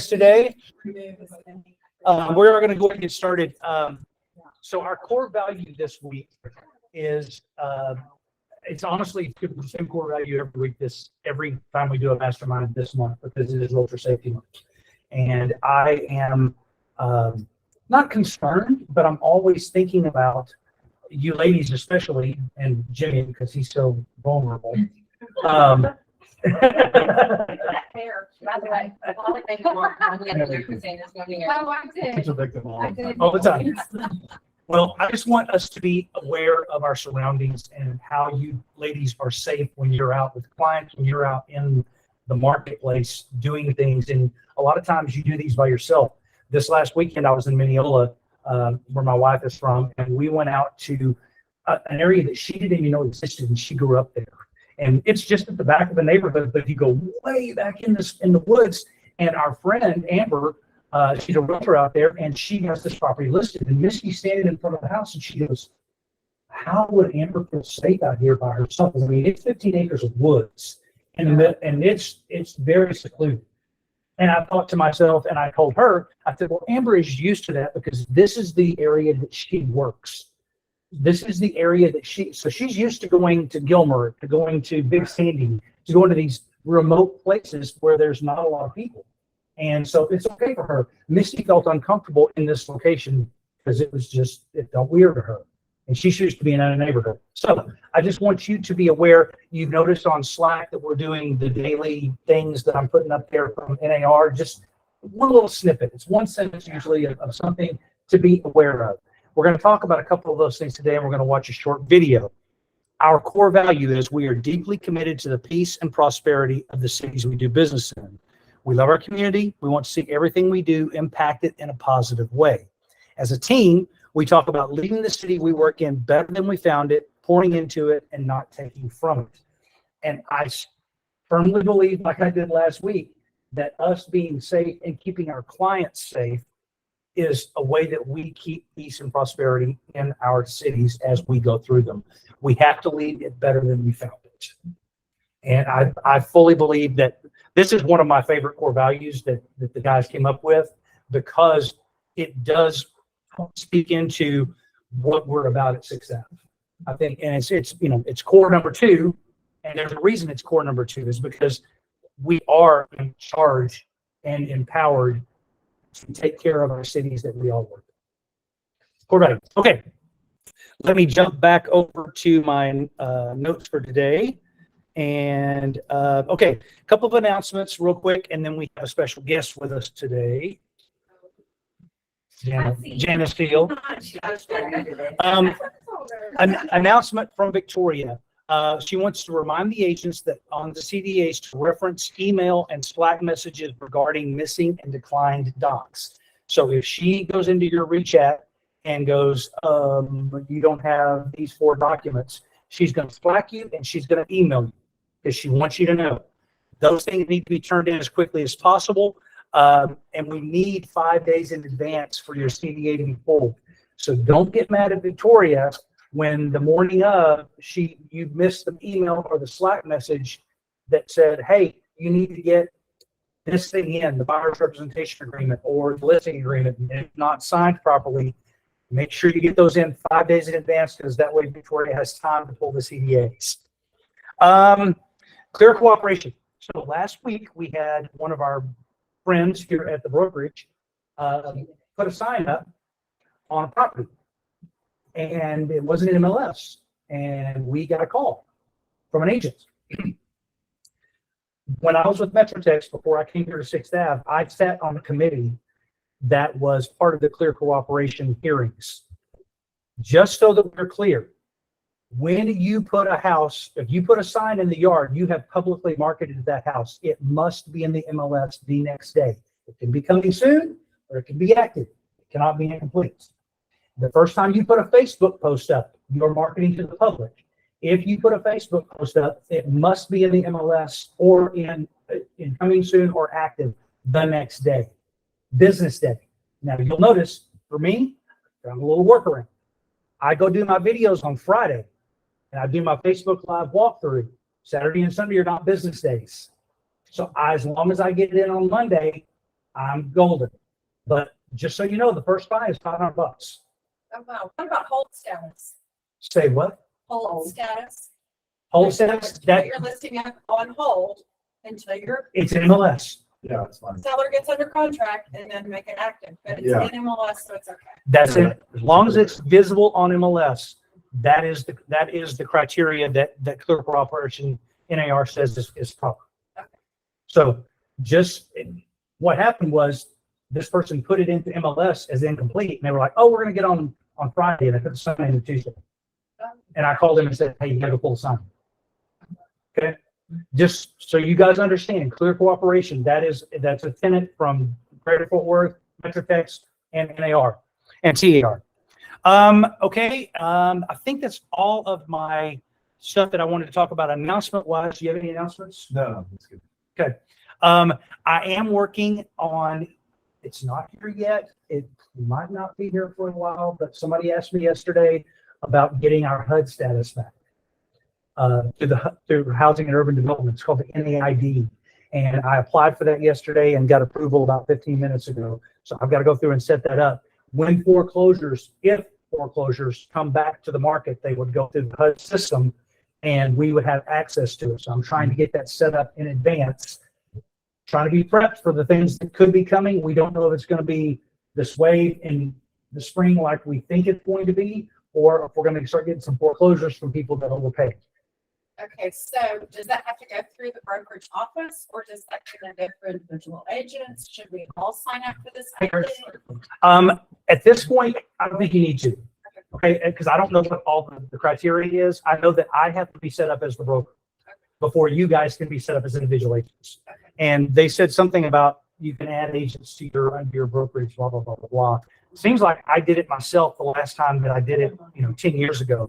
Today, we're going to go ahead and get started. So our core value this week is, it's honestly the same core value every week, every time we do a mastermind this month, because it is Ultra Safety Month. And I am not concerned, but I'm always thinking about you ladies especially, and Jimmy, because he's so vulnerable. All the time. Well, I just want us to be aware of our surroundings and how you ladies are safe when you're out with clients, when you're out in the marketplace doing things. And a lot of times you do these by yourself. This last weekend, I was in Mineola, where my wife is from, and we went out to an area that she didn't even know existed, and she grew up there. And it's just at the back of the neighborhood, but you go way back in the woods. And our friend Amber, she's a realtor out there, and she has this property listed. And Missy's standing in front of the house, and she goes, "How would Amber feel safe out here by herself?" I mean, it's 15 acres of woods, and it's very secluded. And I thought to myself, and I told her, I said, "Well, Amber is used to that because this is the area that she works. This is the area that so she's used to going to Gilmer, to going to Big Sandy, to going to these remote places where there's not a lot of people." And so it's okay for her. Misty felt uncomfortable in this location because it felt weird to her. And she's used to being in a neighborhood. So I just want you to be aware. You've noticed on Slack that we're doing the daily things that I'm putting up there from NAR, just one little snippet. It's one sentence usually of something to be aware of. We're going to talk about a couple of those things today, and we're going to watch a short video. Our core value is we are deeply committed to the peace and prosperity of the cities we do business in. We love our community. We want to see everything we do impact it in a positive way. As a team, we talk about leaving the city we work in better than we found it, pouring into it, and not taking from it. And I firmly believe, like I did last week, that us being safe and keeping our clients safe is a way that we keep peace and prosperity in our cities as we go through them. We have to leave it better than we found it. And I fully believe that this is one of my favorite core values that the guys came up with, because it does speak into what we're about at 6th Ave. I think, and it's core number 2, and there's a reason it's core number 2 is because we are in charge and empowered to take care of our cities that we all work in. Core value. Okay, let me jump back over to my notes for today. And okay, a couple of announcements real quick, and then we have a special guest with us today, Janice Field. An announcement from Victoria. She wants to remind the agents that on the CDAs to reference email and Slack messages regarding missing and declined docs. So if she goes into your WeChat and goes, "You don't have these 4 documents," she's going to Slack you and she's going to email you, because she wants you to know. Those things need to be turned in as quickly as possible. And we need 5 days in advance for your CDA to be pulled. So don't get mad at Victoria when the morning of you missed the email or the Slack message that said, "Hey, you need to get this thing in, the buyer's representation agreement or the listing agreement, and it's not signed properly." Make sure you get those in 5 days in advance, because that way Victoria has time to pull the CDAs. Clear cooperation. So last week we had one of our friends here at the brokerage put a sign up on a property, and it wasn't in MLS, and we got a call from an agent. When I was with Metrotex before I came here to 6th Ave, I sat on a committee that was part of the clear cooperation hearings. Just so that we're clear, when you put a house, if you put a sign in the yard, you have publicly marketed that house. It must be in the MLS the next day. It can be coming soon, or it can be active. It cannot be incomplete. The first time you put a Facebook post up, you're marketing to the public. If you put a Facebook post up, it must be in the MLS or in coming soon or active the next day, business day. Now you'll notice for me, I'm a little workaround. I go do my videos on Friday, and I do my Facebook Live walkthrough. Saturday and Sunday are not business days. So as long as I get it in on Monday, I'm golden. But just so you know, the first buy is $500. Oh, wow. What about hold status? Say what? Hold status. Hold status? That You're listing it on hold until your it's in MLS. Yeah, it's fine. seller gets under contract and then make it active. But it's Yeah. in MLS, so it's okay. That's it. As long as it's visible on MLS, that is the criteria that Clear Cooperation NAR says is proper. Okay. So just what happened was this person put it into MLS as incomplete, and they were like, "Oh, we're going to get on Friday," and they put the sign in Tuesday. And I called them and said, "Hey, you got to pull the sign." Okay, just so you guys understand, Clear Cooperation, that's a tenant from Greater Fort Worth, Metrotex, and NAR and TAR. Okay, I think that's all of my stuff that I wanted to talk about announcement wise. Do you have any announcements? No, that's good. Okay. I am working on, it's not here yet. It might not be here for a while, but somebody asked me yesterday about getting our HUD status back through Housing and Urban Development. It's called the NAID. And I applied for that yesterday and got approval about 15 minutes ago. So I've got to go through and set that up. If foreclosures come back to the market, they would go through the HUD system and we would have access to it. So I'm trying to get that set up in advance, trying to be prepped for the things that could be coming. We don't know if it's going to be this wave in the spring like we think it's going to be, or if we're going to start getting some foreclosures from people that overpay. Okay, so does that have to go through the brokerage office, or does that go for individual agents? Should we all sign up for this? At this point, I don't think you need to. Okay, because I don't know what all the criteria is. I know that I have to be set up as the broker before you guys can be set up as individual agents. And they said something about you can add agents to your brokerage, blah, blah, blah, blah, blah. Seems like I did it myself the last time that I did it, 10 years ago.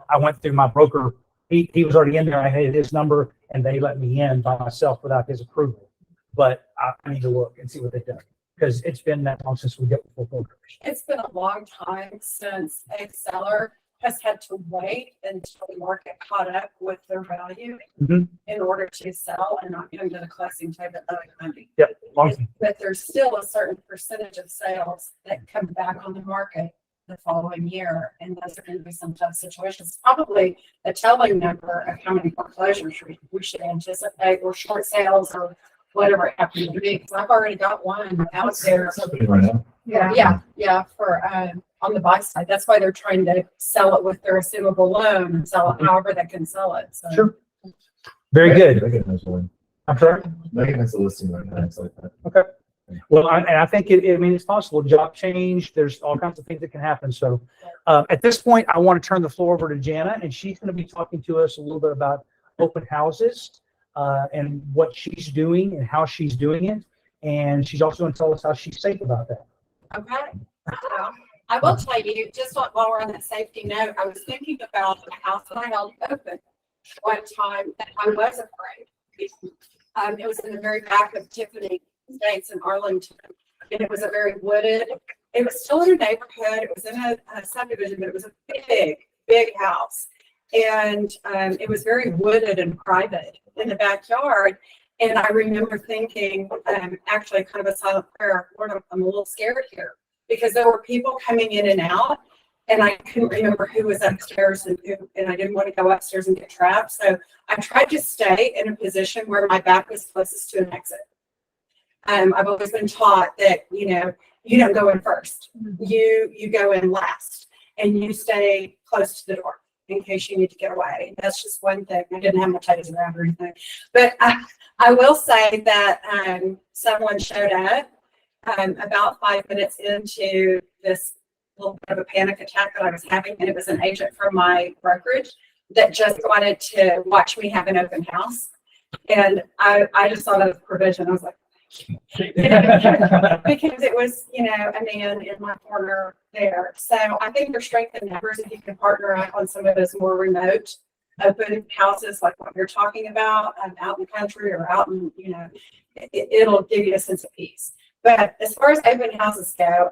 I went through my broker. He was already in there. I had his number, and they let me in by myself without his approval. But I need to look and see what they've done, because it's been that long since we got the brokers. It's been a long time since a seller has had to wait until the market caught up with their value in order to sell and not going to the closing table of money. Yep, long time. But there's still a certain percentage of sales that come back on the market the following year, and those are going to be some tough situations. Probably a telling number of how many foreclosures we should anticipate, or short sales, or whatever it happens to be. Because I've already got one out there. Right now. Yeah, for on the buy side. That's why they're trying to sell it with their assumable loan and sell it however they can sell it. So. Sure. Very good. Megan has one. I'm sorry? Megan has a listing right now. It's like that. Okay. Well, I think it's possible. Job change. There's all kinds of things that can happen. So at this point, I want to turn the floor over to Jana, and she's going to be talking to us a little bit about open houses and what she's doing and how she's doing it. And she's also going to tell us how she's safe about that. Okay. I will tell you, just while we're on that safety note, I was thinking about a house that I held open one time that I was afraid. It was in the very back of Tiffany Estates in Arlington, and it was a very wooded. It was still in a neighborhood. It was in a subdivision, but it was a big house, and it was very wooded and private in the backyard. And I remember thinking, actually, kind of a silent prayer, Lord, I'm a little scared here, because there were people coming in and out, and I couldn't remember who was upstairs and I didn't want to go upstairs and get trapped. So I tried to stay in a position where my back was closest to an exit. I've always been taught that, you don't go in first. You go in last, and you stay close to the door in case you need to get away. That's just one thing. I didn't have my taser around or anything. But I will say that someone showed up about 5 minutes into this little bit of a panic attack that I was having, and it was an agent from my brokerage that just wanted to watch me have an open house. And I just thought of provision. I was like, because it was, a man in my corner there. So I think there's strength in numbers if you can partner up on some of those more remote open houses like what you're talking about, out in the country or out in, it'll give you a sense of peace. But as far as open houses go,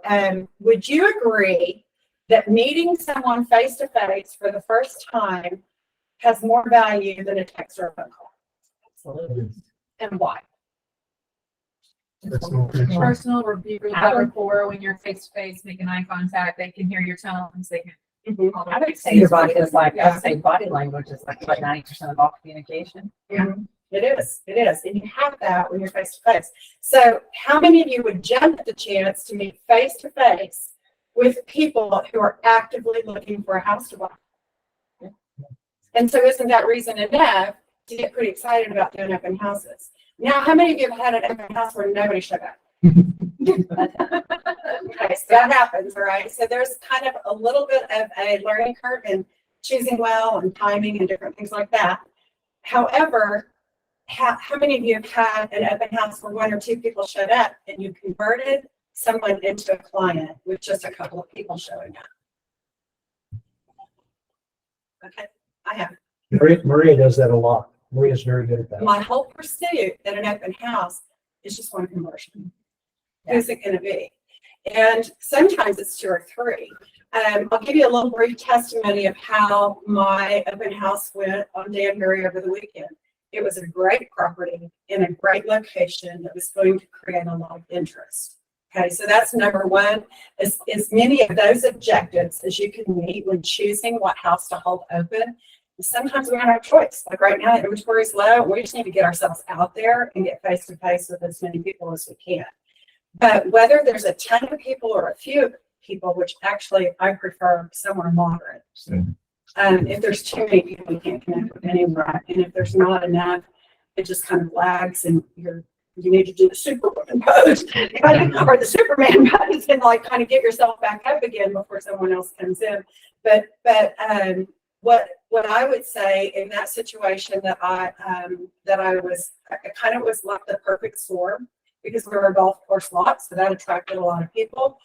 would you agree that meeting someone face to face for the first time has more value than a text or a phone call? Absolutely. And why? Personal review, that rapport when you're face to face, making eye contact, they can hear your tones, they can. I would say your body is like, I would say body language is like 90% of all communication. Yeah, it is. It is. And you have that when you're face to face. So how many of you would jump at the chance to meet face to face with people who are actively looking for a house to buy? And so isn't that reason enough to get pretty excited about doing open houses? Now, how many of you have had an open house where nobody showed up? Okay, so that happens, right? So there's kind of a little bit of a learning curve in choosing well and timing and different things like that. However, how many of you have had an open house where one or two people showed up and you converted someone into a client with just a couple of people showing up? Okay, I have. Maria does that a lot. Maria's very good at that. My whole pursuit at an open house is just one conversion. Who's it going to be? And sometimes it's two or three. I'll give you a little brief testimony of how my open house went on Danbury over the weekend. It was a great property in a great location that was going to create a lot of interest. Okay, so that's number one, is as many of those objectives as you can meet when choosing what house to hold open. Sometimes we don't have a choice. Like right now, inventory is low. We just need to get ourselves out there and get face to face with as many people as we can. But whether there's a ton of people or a few people, which actually I prefer somewhere moderate. If there's too many people, you can't connect with anyone. And if there's not enough, it just kind of lags and you need to do the Superwoman pose or the Superman pose and like kind of get yourself back up again before someone else comes in. But what I would say in that situation that I kind of was like the perfect storm because we were a golf course lot, so that attracted a lot of people.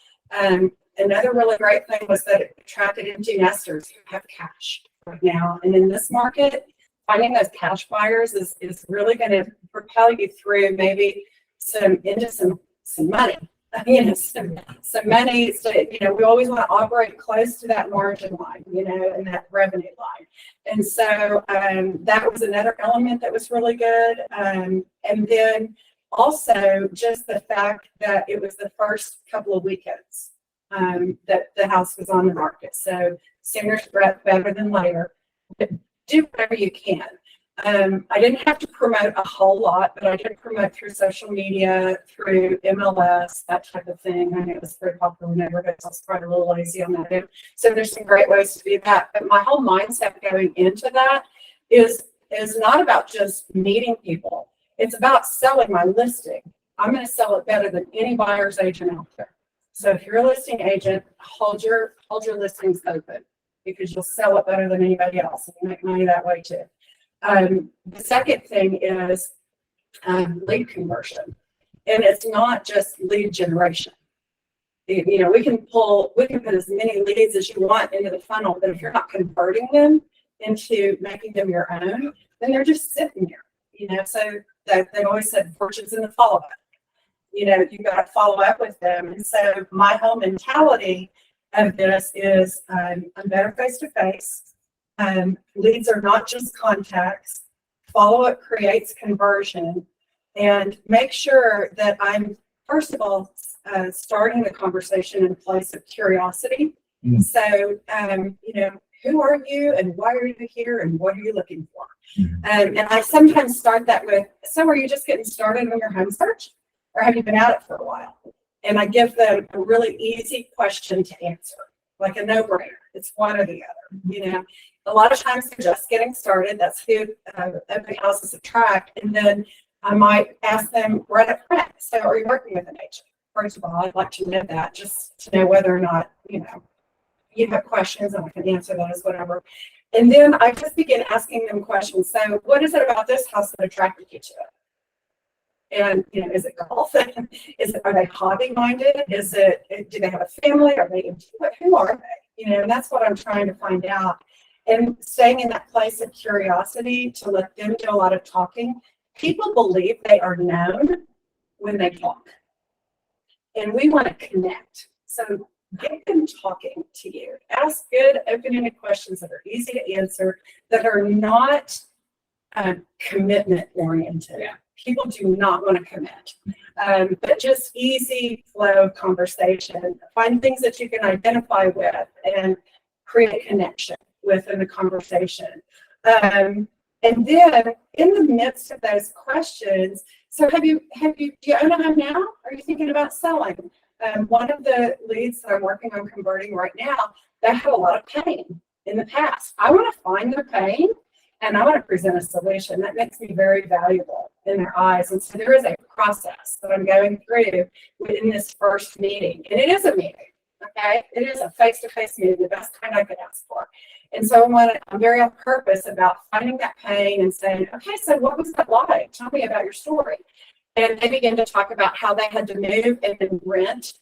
Another really great thing was that it attracted empty nesters who have cash right now. And in this market, finding those cash buyers is really going to propel you through maybe some money. Some money. So, we always want to operate close to that margin line, and that revenue line. And so that was another element that was really good. And then also just the fact that it was the first couple of weekends that the house was on the market. So sooner's better than later. But do whatever you can. I didn't have to promote a whole lot, but I did promote through social media, through MLS, that type of thing. I know it was very popular in neighborhoods. I was probably a little lazy on that end. So there's some great ways to do that. But my whole mindset going into that is not about just meeting people. It's about selling my listing. I'm going to sell it better than any buyer's agent out there. So if you're a listing agent, hold your listings open because you'll sell it better than anybody else and you make money that way too. The second thing is lead conversion, and it's not just lead generation. We can put as many leads as you want into the funnel, but if you're not converting them into making them your own, then they're just sitting there. So they've always said fortune's in the follow-up. You've got to follow up with them. And so my whole mentality of this is I'm better face-to-face. Leads are not just contacts. Follow-up creates conversion. And make sure that I'm, first of all, starting the conversation in a place of curiosity. So, who are you and why are you here and what are you looking for? And I sometimes start that with, so are you just getting started on your home search or have you been at it for a while? And I give them a really easy question to answer, like a no-brainer. It's one or the other. A lot of times they're just getting started. That's who open houses attract. And then I might ask them right up front, so are you working with an agent? First of all, I'd like to know that just to know whether or not, you have questions and I can answer those, whatever. And then I just begin asking them questions. So what is it about this house that attracted you to it? And, is it golf? Are they hobby minded? Do they have a family? Are they into it? Who are they? And that's what I'm trying to find out. And staying in that place of curiosity to let them do a lot of talking. People believe they are known when they talk. And we want to connect. So get them talking to you. Ask good, open-ended questions that are easy to answer, that are not commitment-oriented. Yeah. people do not want to commit. But just easy flow of conversation, find things that you can identify with and create connection within the conversation. And then in the midst of those questions, so do you own a home now? Are you thinking about selling? One of the leads that I'm working on converting right now, they have a lot of pain in the past. I want to find their pain and I want to present a solution that makes me very valuable in their eyes. And so there is a process that I'm going through within this first meeting. And it is a meeting, okay? It is a face-to-face meeting, the best kind I could ask for. And so I'm very on purpose about finding that pain and saying, okay, so what was that like? Tell me about your story. And they begin to talk about how they had to move and then rent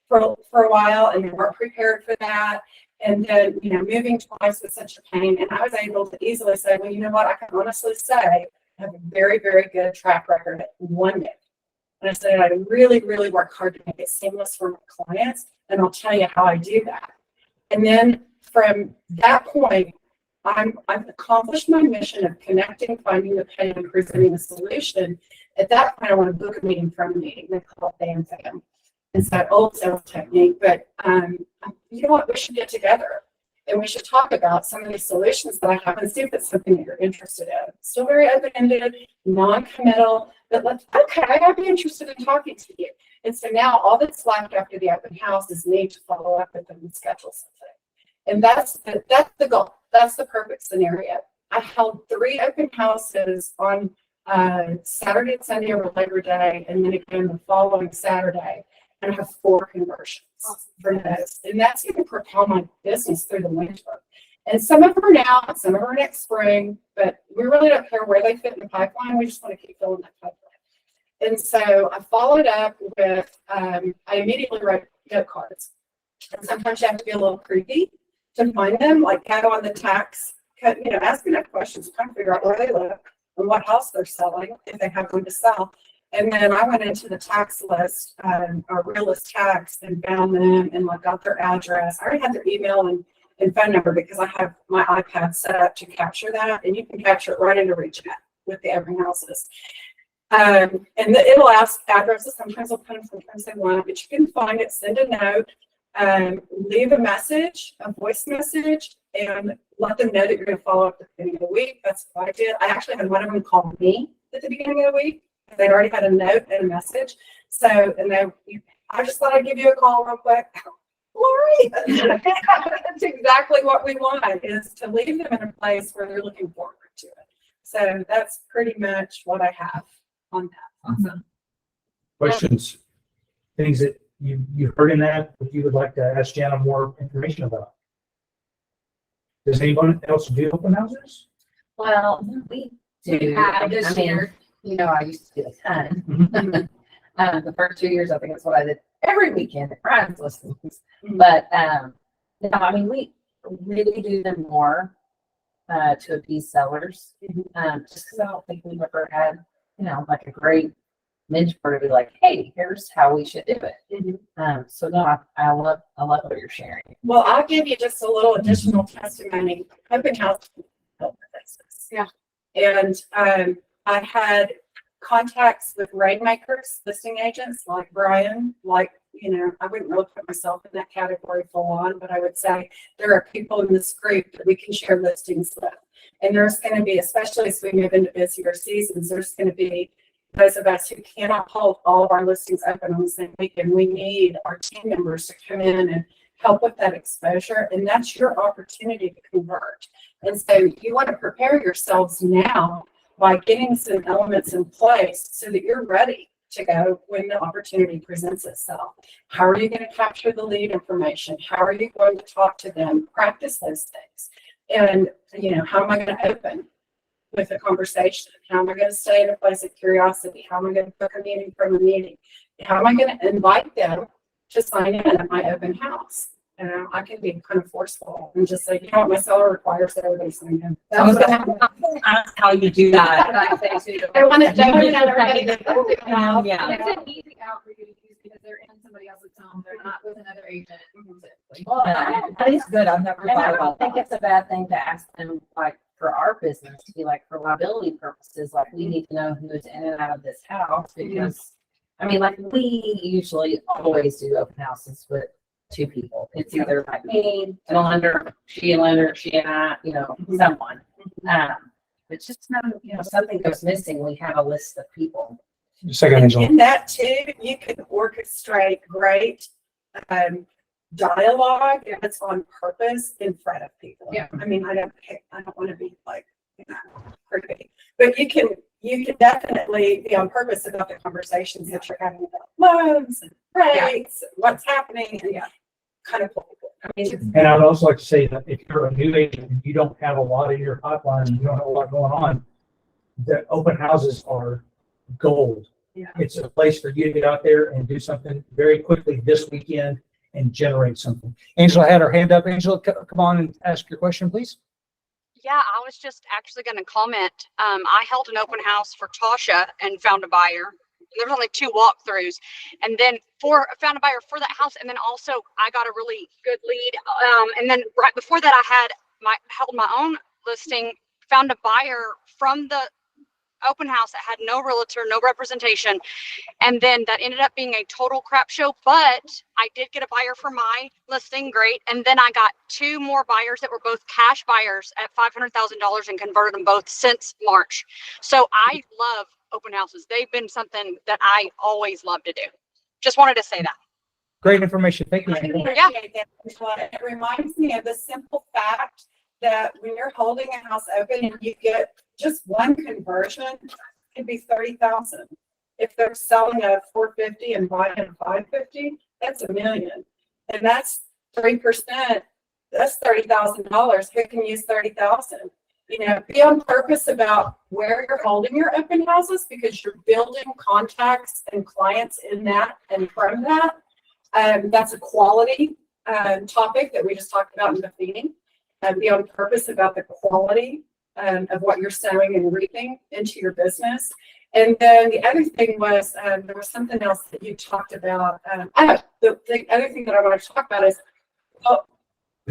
for a while, and they weren't prepared for that. And then, moving twice was such a pain. And I was able to easily say, well, you know what? I can honestly say I have a very, very good track record at one move. And I said, I really, really work hard to make it seamless for my clients. And I'll tell you how I do that. And then from that point, I've accomplished my mission of connecting, finding the pain, and presenting a solution. At that point, I want to book a meeting from a meeting. They call it fan. It's that old sales technique, but you know what? We should get together and we should talk about some of these solutions that I have and see if it's something that you're interested in. Still very open-ended, non-committal, but okay, I'd be interested in talking to you. And so now all that's left after the open house is me to follow up with them and schedule something. And that's the goal. That's the perfect scenario. I held 3 open houses on Saturday and Sunday over Labor Day, and then again the following Saturday. And I have 4 conversions for those. And that's going to propel my business through the winter. And some of them are now, and some of them are next spring, but we really don't care where they fit in the pipeline. We just want to keep filling that pipeline. And so I followed up with, I immediately wrote note cards. And sometimes you have to be a little creepy to find them, like go on the tax, ask enough questions, trying to figure out where they live and what house they're selling, if they have one to sell. And then I went into the tax list, or realist tax, and found them and got their address. I already had their email and phone number because I have my iPad set up to capture that, and you can capture it right into ReachNet with the open houses. And it'll ask addresses. Sometimes they'll put them, sometimes they won't, but you can find it, send a note, leave a message, a voice message, and let them know that you're going to follow up at the beginning of the week. That's what I did. I actually had one of them call me at the beginning of the week. They'd already had a note and a message. So, I just thought I'd give you a call real quick. Lori, that's exactly what we want, is to leave them in a place where they're looking forward to it. So that's pretty much what I have on that. Awesome. Questions, things that you heard in that you would like to ask Jana more information about? Does anyone else do open houses? Well, we do. Have this year. I used to do a ton. The first 2 years, I think that's what I did every weekend at Brian's listings. But we really do them more to appease sellers. Just because I don't think we've ever had, a great mentor to be like, hey, here's how we should do it. So no, I love what you're sharing. Well, I'll give you just a little additional testimony. Open house help business. Yeah. And I had contacts with rainmakers, listing agents like Brian, I wouldn't really put myself in that category full on, but I would say there are people in this group that we can share listings with. And there's going to be, especially as we move into busier seasons, there's going to be those of us who cannot hold all of our listings open on the same weekend. We need our team members to come in and help with that exposure. And that's your opportunity to convert. And so you want to prepare yourselves now by getting some elements in place so that you're ready to go when the opportunity presents itself. How are you going to capture the lead information? How are you going to talk to them? Practice those things. And, how am I going to open with a conversation? How am I going to stay in a place of curiosity? How am I going to book a meeting from a meeting? How am I going to invite them to sign in at my open house? I can be kind of forceful and just say, my seller requires that everybody sign in. That's how you do that. I want to definitely have everybody It's an easy out for you to use because they're in somebody else's home. They're not with another agent. Well, that is good. I've never thought about that. I think it's a bad thing to ask them for our business to be like, for liability purposes, like we need to know who's in and out of this house because, I mean, like we usually always do open houses with two people. It's either like me and a lender, she and I, someone. But just something goes missing, we have a list of people. Second, Angela. In that too, you can orchestrate great dialogue if it's on purpose in front of people. Yeah. I mean, I don't want to be like, creepy, but you can definitely be on purpose about the conversations that you're having about loans and rates, what's happening, and kind of pull people. I mean, And I would also like to say that if you're a new agent and you don't have a lot in your pipeline and you don't have a lot going on, the open houses are gold. Yeah. It's a place for you to get out there and do something very quickly this weekend and generate something. Angela had her hand up. Angela, come on and ask your question, please. Yeah, I was just actually going to comment. I held an open house for Tasha and found a buyer. There was only 2 walkthroughs, and then found a buyer for that house. And then also I got a really good lead. And then right before that, I held my own listing, found a buyer from the open house that had no realtor, no representation. And then that ended up being a total crap show, but I did get a buyer for my listing. Great. And then I got 2 more buyers that were both cash buyers at $500,000 and converted them both since March. So I love open houses. They've been something that I always love to do. Just wanted to say that. Great information. Thank you, I Angela. appreciate that, Angela. It reminds me of the simple fact that when you're holding a house open and you get just one conversion, it could be 30,000. If they're selling a 450 and buying a 550, that's $1 million, and that's 3%. That's $30,000. Who can use 30,000? Be on purpose about where you're holding your open houses because you're building contacts and clients in that and from that. That's a quality topic that we just talked about in the feeding. Be on purpose about the quality of what you're sowing and reaping into your business. And then the other thing was, there was something else that you talked about. The other thing that I want to talk about is,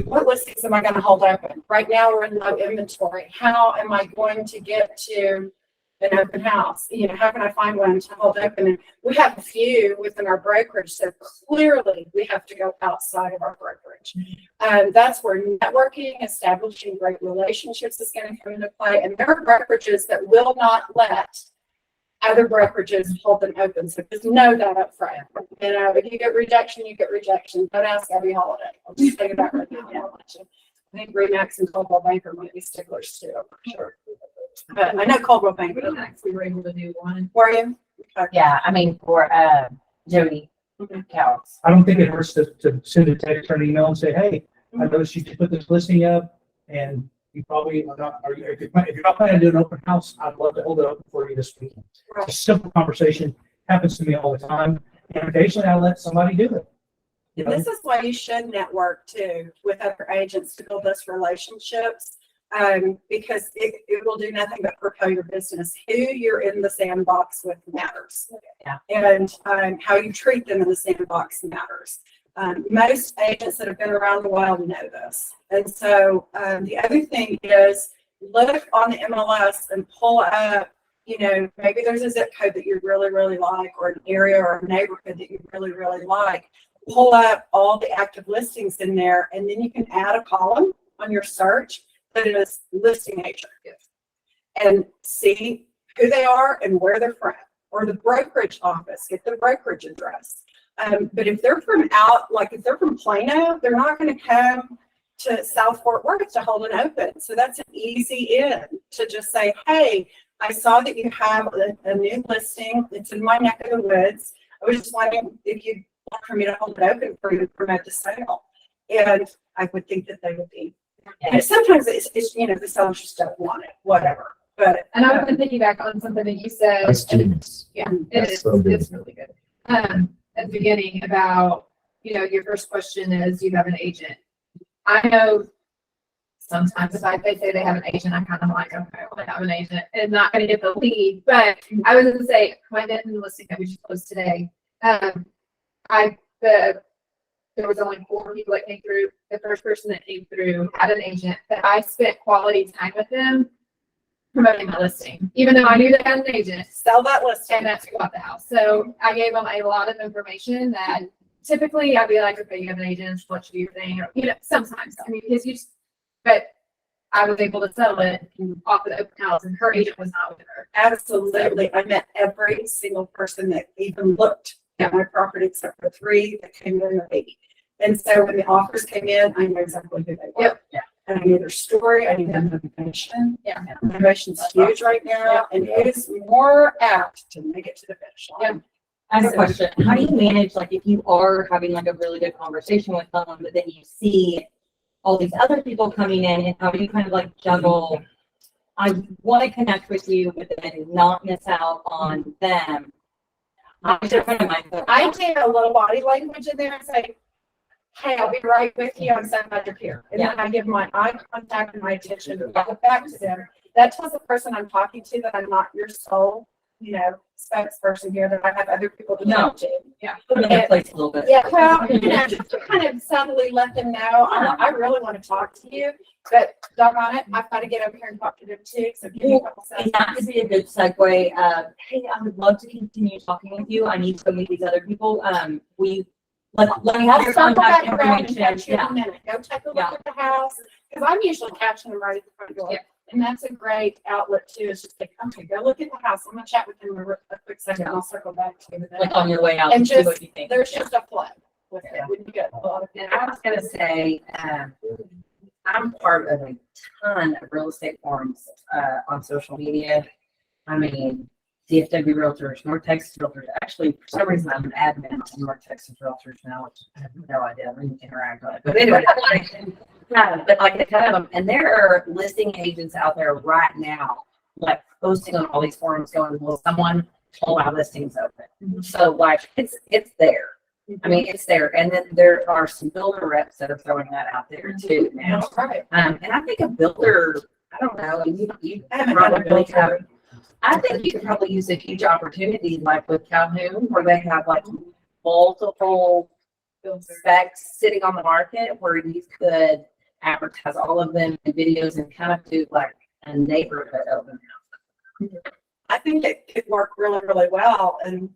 what listings am I going to hold open? Right now we're in low inventory. How am I going to get to an open house? How can I find one to hold open? And we have a few within our brokerage, so clearly we have to go outside of our brokerage. That's where networking, establishing great relationships is going to come into play. And there are brokerages that will not let other brokerages hold them open. So just know that up front. If you get rejection, you get rejection. Don't ask every holiday. I'll just think about right now. I think Remax and Coldwell Banker might be sticklers too, I'm sure. But I know Coldwell Banker. We were able to do one. Were you? Okay. Yeah, I mean, for Jody Cows. I don't think it hurts to send a text or an email and say, hey, I noticed you just put this listing up and you probably are not, if you're not planning to do an open house, I'd love to hold it open for you this weekend. Right. It's a simple conversation, happens to me all the time. And occasionally I let somebody do it. This is why you should network too with other agents to build those relationships, because it will do nothing but propel your business. Who you're in the sandbox with matters. Yeah. And how you treat them in the sandbox matters. Most agents that have been around a while know this. And so the other thing is, look on the MLS and pull up, maybe there's a zip code that you really, really like, or an area or a neighborhood that you really, really like. Pull up all the active listings in there, and then you can add a column on your search that is listing agent. And see who they are and where they're from, or the brokerage office, get the brokerage address. But if they're from if they're from Plano, they're not going to come to South Fort Worth to hold an open. So that's an easy in to just say, hey, I saw that you have a new listing. It's in my neck of the woods. I was just wondering if you'd want for me to hold it open for you to promote the sale. And I would think that they would be. And sometimes it's the sellers just don't want it, whatever. But And I want to piggyback on something that you said. That's genius. Yeah, That's it is. so good. It's really good. At the beginning about, your first question is, you have an agent. I know sometimes if they say they have an agent, I'm kind of like, okay, well, I have an agent and not going to get the lead. But I was going to say, my net new listing that we just closed today, the there was only 4 people that came through. The first person that came through had an agent, but I spent quality time with them promoting my listing, even though I knew they had an agent. Sell that listing. And that's who bought the house. So I gave them a lot of information that typically I'd be like, okay, you have an agent, let you do your thing, or, you know, sometimes, I mean, because you just, but I was able to sell it off of the open house, and her agent was not with her. Absolutely. I met every single person that even looked at my property except for 3 that came in with 8. And so when the offers came in, I knew exactly who they were. Yep. Yeah. And I knew their story, I knew their motivation. Yeah. Motivation's huge right now, and who's more apt to make it to the finish line. I have a question. How do you manage, like, if you are having like a really good conversation with someone, but then you see all these other people coming in, and how do you kind of like juggle? I want to connect with you, but then not miss out on them. I do a little body language in there and say, hey, I'll be right with you. I'm so glad you're here. And then I give my eye contact and my attention back to them. That tells the person I'm talking to that I'm not your sole, you know, spokesperson here, that I have other people to talk to. Yeah. Put them in their place a little bit. Yeah, well, you know, just to kind of subtly let them know, I really want to talk to you, but doggone it, I've got to get over here and talk to them too. So give me a couple And seconds. that could be a good segue. Hey, I would love to continue talking with you. I need to go meet these other people. Let me have I'll your circle contact back around and information. catch you in a minute. Go take a look at the house, because I'm usually catching them right at the front door. Yeah. And that's a great outlet too, is just say, okay, go look at the house. I'm gonna chat with them a quick second, and I'll circle back to you. Like on your way out And and see just- what you think. There's just a flow with it. When you get a lot of. And I was gonna say, I'm part of a ton of real estate forums on social media. I mean, DFW Realtors, North Texas Realtors. Actually, for some reason, I'm an admin on North Texas Realtors now, which I have no idea. I didn't interact with it. But anyway, but like a ton of them. And there are listing agents out there right now, like posting on all these forums going, well, someone told my listing's open. So like, it's there. I mean, it's there. And then there are some builder reps that are throwing that out there too now. That's right. And I think a builder, I don't know, you I haven't had a probably have, builder. I think you could probably use a huge opportunity like with Calhoun, where they have like multiple specs sitting on the market where you could advertise all of them in videos and kind of do like a neighborhood open house. I think it could work really, really well. And,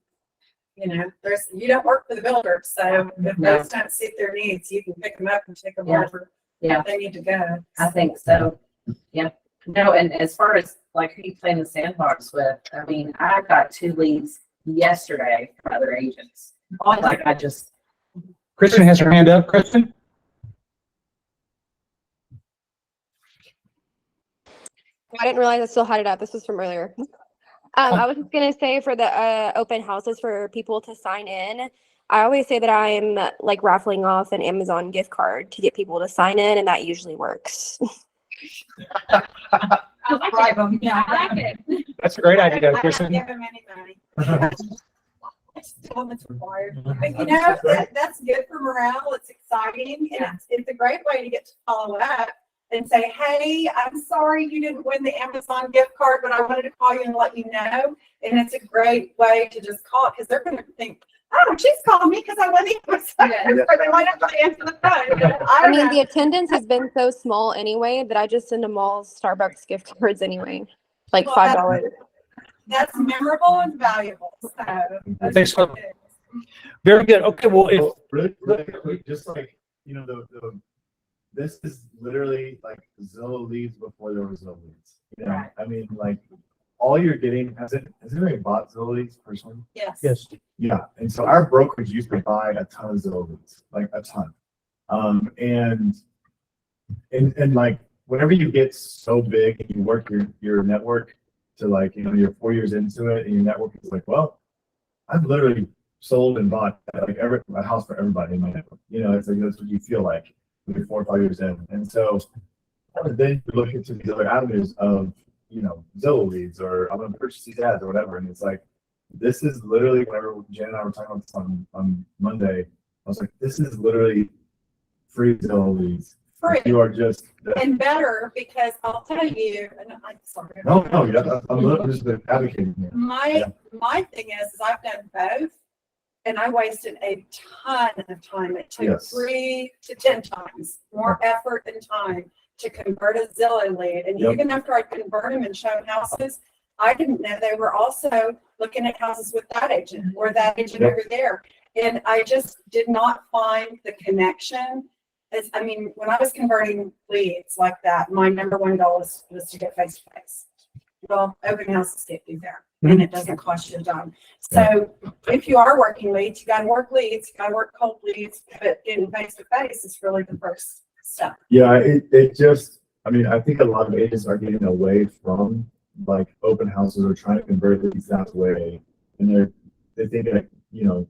you know, you don't work for the builder. So if No. those don't suit their needs, you can pick them up and take them Yeah. over. Yeah. If they need to go. I think so. Yeah. No, and as far as like who you play in the sandbox with, I mean, I got 2 leads yesterday from other agents. Like I just, Kristen has her hand up. Kristen? I didn't realize I still had it up. This was from earlier. I was just gonna say for the open houses for people to sign in, I always say that I'm like raffling off an Amazon gift card to get people to sign in, and that usually works. Bribe them. Yeah, I like it. That's a great I idea, don't Kristen. give them any money. Tell them it's required. But you know, that's good for morale. It's exciting. And it's a great way to get to follow up and say, hey, I'm sorry you didn't win the Amazon gift card, but I wanted to call you and let you know. And it's a great way to just call it, because they're going to think, oh, she's calling me because I won the Amazon gift card. They might have to answer the phone. I mean, the attendance has been so small anyway that I just send them all Starbucks gift cards anyway, like Well, $5. that's memorable and valuable. So Thanks for- Very good. Okay, well, if, Well, really quick, just like, you know, this is literally like Zillow leads before there was Zillow leads. You know, Right. I mean, like, all you're getting, has anybody bought Zillow leads personally? yes. yes, Yeah, and so our brokerage used to buy a ton of Zillow leads, like a ton. And like, whenever you get so big and you work your network to like, you know, you're 4 years into it and your network is like, well, I've literally sold and bought like a house for everybody in my network. You know, it's like, that's what you feel like when you're 4 or 5 years in. And so then you look into these other avenues of, you know, Zillow leads, or I'm going to purchase these ads or whatever. And it's like, this is literally, whenever Jen and I were talking about this on Monday, I was like, this is literally free Zillow leads. Free. You are just, And better, because I'll tell you, and I'm sorry. no, yeah, I'm just advocating here. My thing is I've done both, And I wasted a ton of time. It took Yes. 3 to 10 times more effort and time to convert a Zillow lead. And Yep. even after I convert them and show them houses, I didn't know they were also looking at houses with that agent or that agent Yep. over there. And I just did not find the connection. I mean, when I was converting leads like that, my number one goal was to get face to face. Well, open houses get you there, and it doesn't cost you a dime. So if you are working leads, you gotta work leads, you gotta work cold leads, but getting face to face is really the first step. Yeah, it just, I mean, I think a lot of agents are getting away from like open houses or trying to convert these that way. And they're thinking like, you know,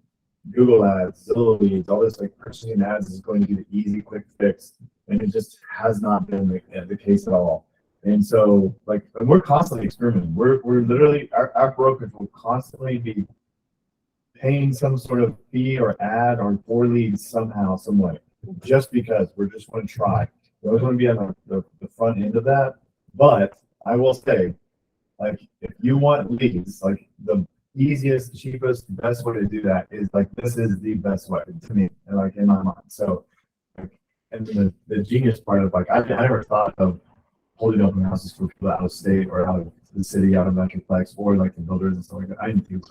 Google ads, Zillow leads, all this like purchasing ads is going to be the easy, quick fix. And it just has not been the case at all. And so like, and we're constantly experimenting. We're literally, our brokers will constantly be paying some sort of fee or ad or for leads somehow, some way, just because we're just want to try. We always want to be on the front end of that. But I will say, like, if you want leads, like the easiest, cheapest, best way to do that is like, this is the best way to me, and like in my mind. So, like, and the genius part of like, I never thought of holding open houses for people out of state or out of the city, out of Metroplex, or like the builders and stuff like that. I didn't do.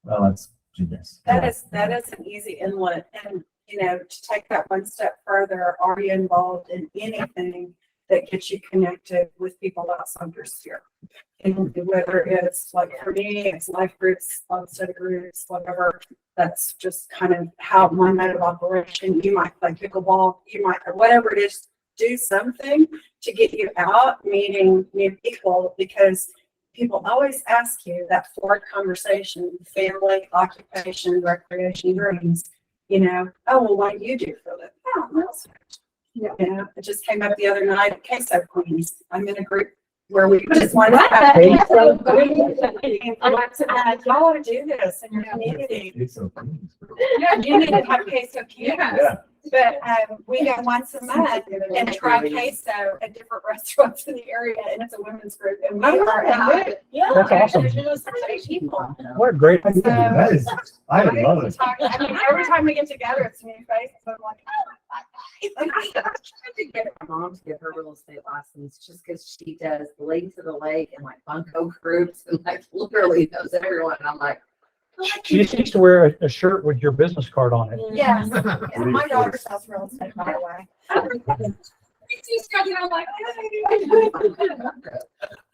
Well, that's genius. That is an easy inlet. And, you know, to take that one step further, are you involved in anything that gets you connected with people outside your sphere? And whether it's like for me, it's life groups, study groups, whatever. That's just kind of how my mode of operation. You might play pickleball, you might, or whatever it is, do something to get you out meeting new people, because people always ask you that forward conversation, family, occupation, recreation, dreams, you know, oh, well, what do you do for a living? Oh, well, yeah, it just came up the other night at Queso Queens. I'm in a group where we just want to have Queso Queens. And I said, y'all ought to do this in your community. It's so funny. Yeah, you need to have Queso Queens. Yeah. But we go once a month and try queso at different restaurants in the area, and it's a women's group, and we are yeah, That's awesome. there's some great people. What a great idea. That is, I love it. I mean, every time we get together, it's new faces. I'm like, oh, I tried to get my mom to get her real estate license just because she does Lake to the Lake and like bunco groups and like literally knows everyone. And I'm like, She just needs to wear a shirt with your business card on it. yes. Yeah, my daughter sells real estate, by the way.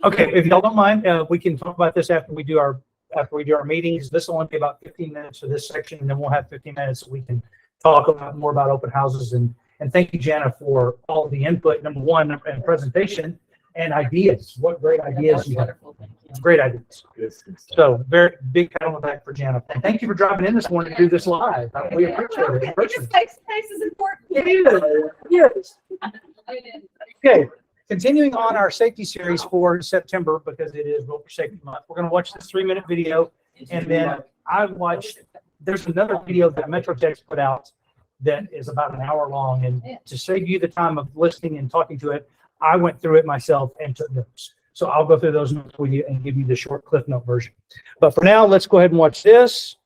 Okay, if y'all don't mind, we can talk about this after we do our meetings. This will only be about 15 minutes for this section, and then we'll have 15 minutes so we can talk about more about open houses. And thank you, Jana, for all the input, number one, and presentation and ideas. What great ideas you have. Great ideas. So very big pat on the back for Jana. And thank you for dropping in this morning to do this live. We appreciate it. Because face-to-face is important. It is. Yes. Okay, continuing on our safety series for September, because it is Realtor Safety Month, we're going to watch this 3-minute video, and then there's another video that MetroTech put out that is about an hour long, and to save you the time of listening and talking to it, I went through it myself and took notes. So I'll go through those notes with you and give you the short Cliff Note version. But for now, let's go ahead and watch this.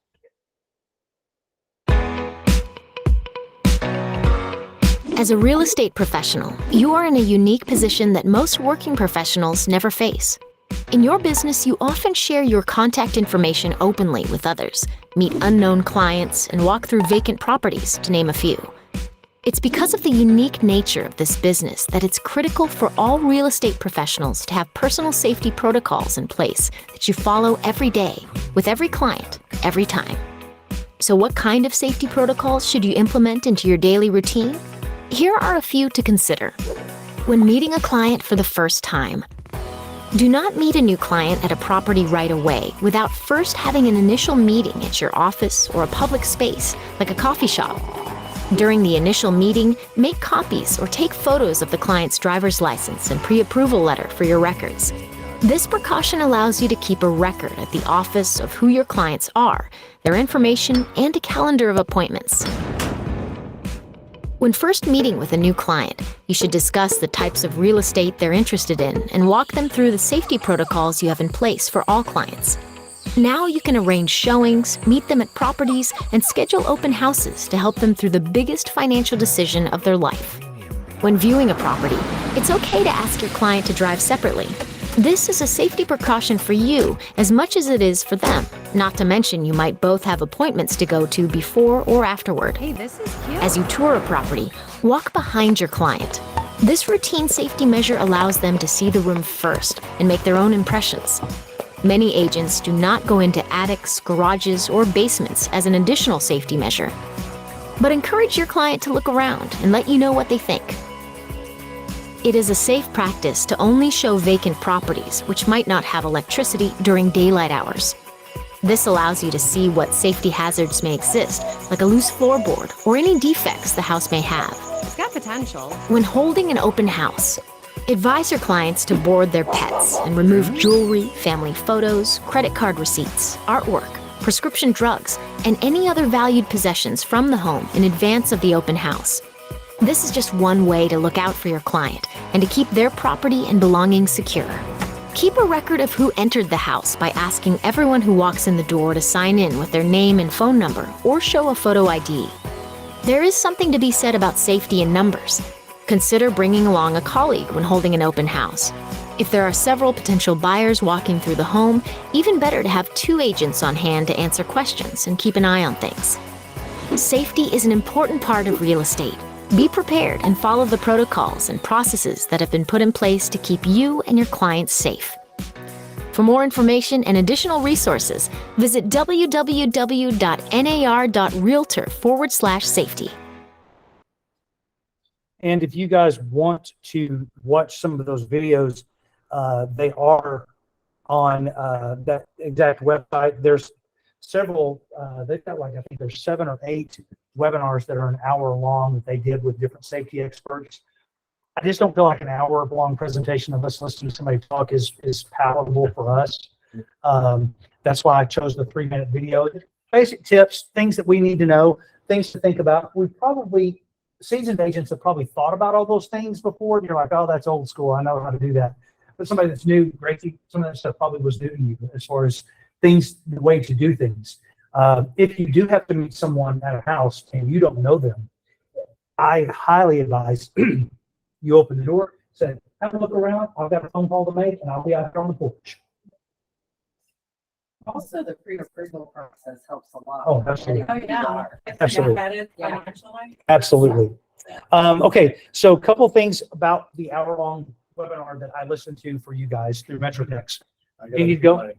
As a real estate professional, you are in a unique position that most working professionals never face. In your business, you often share your contact information openly with others, meet unknown clients, and walk through vacant properties, to name a few. It's because of the unique nature of this business that it's critical for all real estate professionals to have personal safety protocols in place that you follow every day, with every client, every time. So what kind of safety protocols should you implement into your daily routine? Here are a few to consider. When meeting a client for the first time, do not meet a new client at a property right away without first having an initial meeting at your office or a public space, like a coffee shop. During the initial meeting, make copies or take photos of the client's driver's license and pre-approval letter for your records. This precaution allows you to keep a record at the office of who your clients are, their information, and a calendar of appointments. When first meeting with a new client, you should discuss the types of real estate they're interested in and walk them through the safety protocols you have in place for all clients. Now you can arrange showings, meet them at properties, and schedule open houses to help them through the biggest financial decision of their life. When viewing a property, it's okay to ask your client to drive separately. This is a safety precaution for you as much as it is for them. Not to mention you might both have appointments to go to before or afterward. Hey, this is cute. As you tour a property, walk behind your client. This routine safety measure allows them to see the room first and make their own impressions. Many agents do not go into attics, garages, or basements as an additional safety measure. But encourage your client to look around and let you know what they think. It is a safe practice to only show vacant properties which might not have electricity during daylight hours. This allows you to see what safety hazards may exist, like a loose floorboard or any defects the house may have. It's got potential. When holding an open house, advise your clients to board their pets and remove jewelry, family photos, credit card receipts, artwork, prescription drugs, and any other valued possessions from the home in advance of the open house. This is just one way to look out for your client and to keep their property and belongings secure. Keep a record of who entered the house by asking everyone who walks in the door to sign in with their name and phone number or show a photo ID. There is something to be said about safety in numbers. Consider bringing along a colleague when holding an open house. If there are several potential buyers walking through the home, even better to have 2 agents on hand to answer questions and keep an eye on things. Safety is an important part of real estate. Be prepared and follow the protocols and processes that have been put in place to keep you and your clients safe. For more information and additional resources, visit www.nar.realtor/safety. And if you guys want to watch some of those videos, they are on that exact website. There's several, they've got like, I think there's 7 or 8 webinars that are an hour long that they did with different safety experts. I just don't feel like an hour long presentation of us listening to somebody talk is palatable for us. That's why I chose the 3-minute video. Basic tips, things that we need to know, things to think about. We probably, seasoned agents have probably thought about all those things before. And you're like, oh, that's old school. I know how to do that. But somebody that's new, great, some of that stuff probably was new to you as far as things, the way to do things. If you do have to meet someone at a house and you don't know them, I highly advise you open the door, say, have a look around. I've got a phone call to make, and I'll be out there on the porch. Also, the pre-approval process helps a lot. Oh, absolutely. Oh, yeah. Absolutely. Yeah. Absolutely. Okay, so a couple things about the hour-long webinar that I listened to for you guys through Metrotex. You need to go?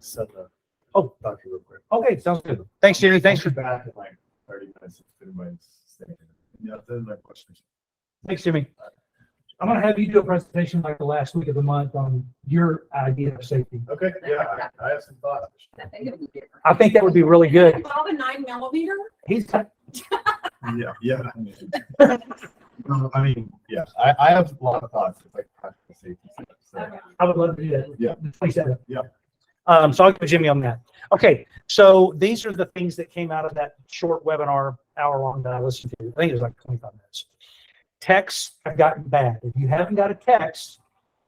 Oh, Doctor, real quick. okay, sounds good. Thanks, Jerry. Thanks for back in like 30 minutes. If anybody's staying. Yeah, those are my questions. Thanks, Jimmy. I'm going to have you do a presentation like the last week of the month on your idea of safety. Okay, yeah, I have some thoughts. I think it'll be different. I think that would be really good. All the 9mm. He's Yeah. I mean, yeah, I have a lot of thoughts. It's like practical safety stuff. So. I would love to do that. Yeah. 27. Yeah. So I'll give Jimmy on that. Okay, so these are the things that came out of that short webinar, hour long, that I listened to. I think it was like 25 minutes. Texts have gotten bad. If you haven't got a text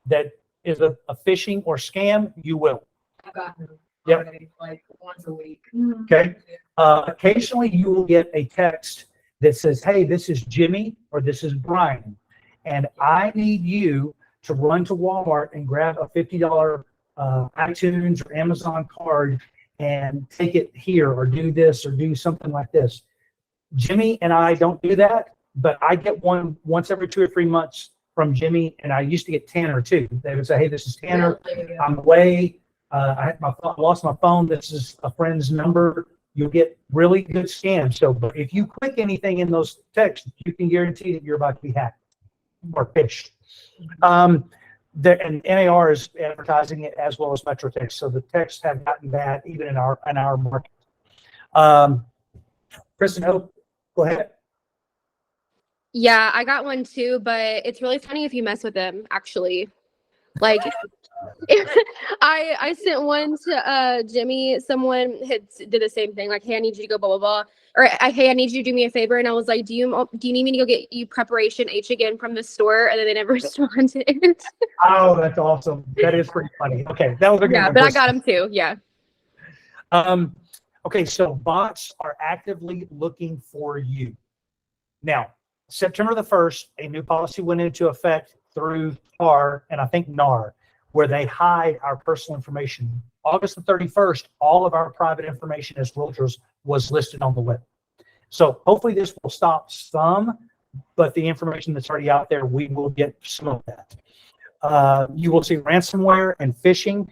that is a phishing or scam, you will. I've gotten Yep. like once a week. Okay. Occasionally you will get a text that says, hey, this is Jimmy or this is Brian, and I need you to run to Walmart and grab a $50 iTunes or Amazon card and take it here, or do this, or do something like this. Jimmy and I don't do that, but I get one once every 2 or 3 months from Jimmy, and I used to get Tanner too. They would say, hey, this is Tanner. I'm away. I had lost my phone. This is a friend's number. You'll get really good scams. So, but if you click anything in those texts, you can guarantee that you're about to be hacked or phished. And NAR is advertising it as well as Metrotext. So the texts have gotten bad even in our market. Kristen, go ahead. Yeah, I got one too, but it's really funny if you mess with them, actually. Like, I sent one to Jimmy. Someone did the same thing, like, hey, I need you to go blah blah blah, or hey, I need you to do me a favor, and I was like, do you need me to go get you preparation H again from the store? And then they never responded. Oh, that's awesome. That is pretty funny. Okay, that was a good yeah, one, but I Kristen. got him too. Yeah. Okay, so bots are actively looking for you. Now, September the 1st, a new policy went into effect through TAR and I think NAR, where they hide our personal information. August the 31st, all of our private information as realtors was listed on the web. So hopefully this will stop some, but the information that's already out there, we will get some of that. You will see ransomware and phishing.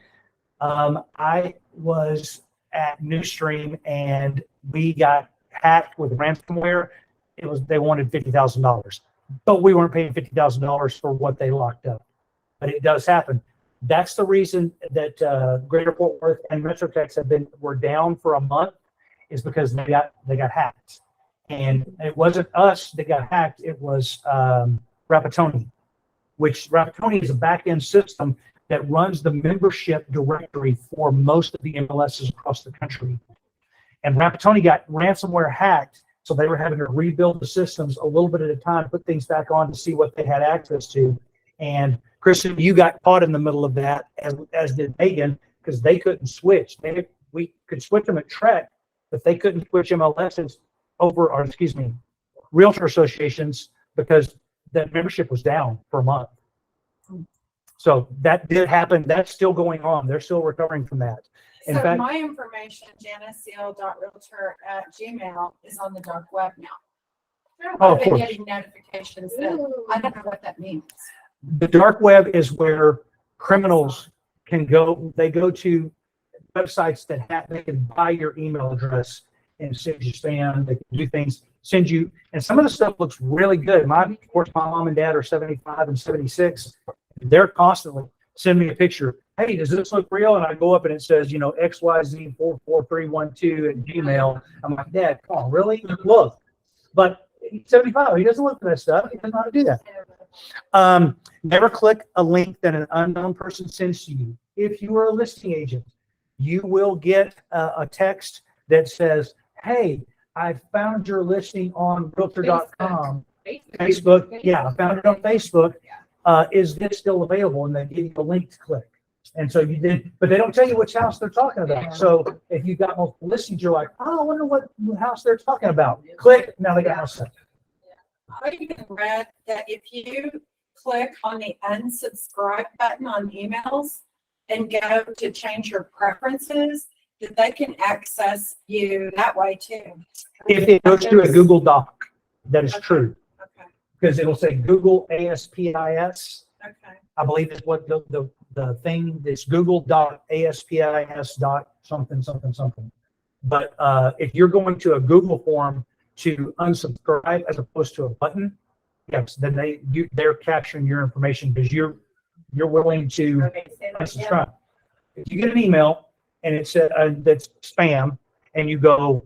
I was at Newstream and we got hacked with ransomware. They wanted $50,000, but we weren't paying $50,000 for what they locked up. But it does happen. That's the reason that Greater Fort Worth and Metrotex were down for a month, is because they got hacked. And it wasn't us that got hacked, it was Rapatoni, which Rapatoni is a back-end system that runs the membership directory for most of the MLSs across the country. And Rapatoni got ransomware hacked, so they were having to rebuild the systems a little bit at a time, put things back on to see what they had access to. And Kristen, you got caught in the middle of that, as did Megan, because they couldn't switch. We could switch them at Trek, but they couldn't switch MLSs realtor associations, because that membership was down for a month. So that did happen. That's still going on. They're still recovering from that. In So fact, my information, janiceseal.realtor@gmail, is on the dark web now. Oh, of I've been course. getting notifications that I don't know what that means. the dark web is where criminals can go. They go to websites they can buy your email address and send you spam. They can do things, send you, and some of the stuff looks really good. Of course, my mom and dad are 75 and 76. They're constantly sending me a picture. Hey, does this look real? And I go up and it says, XYZ44312 at Gmail. I'm like, Dad, come on, really? Look. But he's 75. He doesn't look for that stuff. He doesn't know how to do that. Never click a link that an unknown person sends to you. If you are a listing agent, you will get a text that says, hey, I found your listing on realtor.com. Facebook. Yeah, I found it on Facebook. Is this still available? And they give you a link to click. And so you did, but they don't tell you which house they're talking about. So if you've got multiple listings, you're like, oh, I wonder what house they're talking about. Click. Now they got house set. I even read that if you click on the unsubscribe button on emails and go to change your preferences, that they can access you that way too. If it goes to a Google Doc, that is true. Okay. Because it'll say Google ASPIS. Okay. I believe is what the thing that's Google.ASPIS.something. But if you're going to a Google form to unsubscribe as opposed to a button, yes, then they're capturing your information because you're willing to unsubscribe. If you get an email and it said that's spam, and you go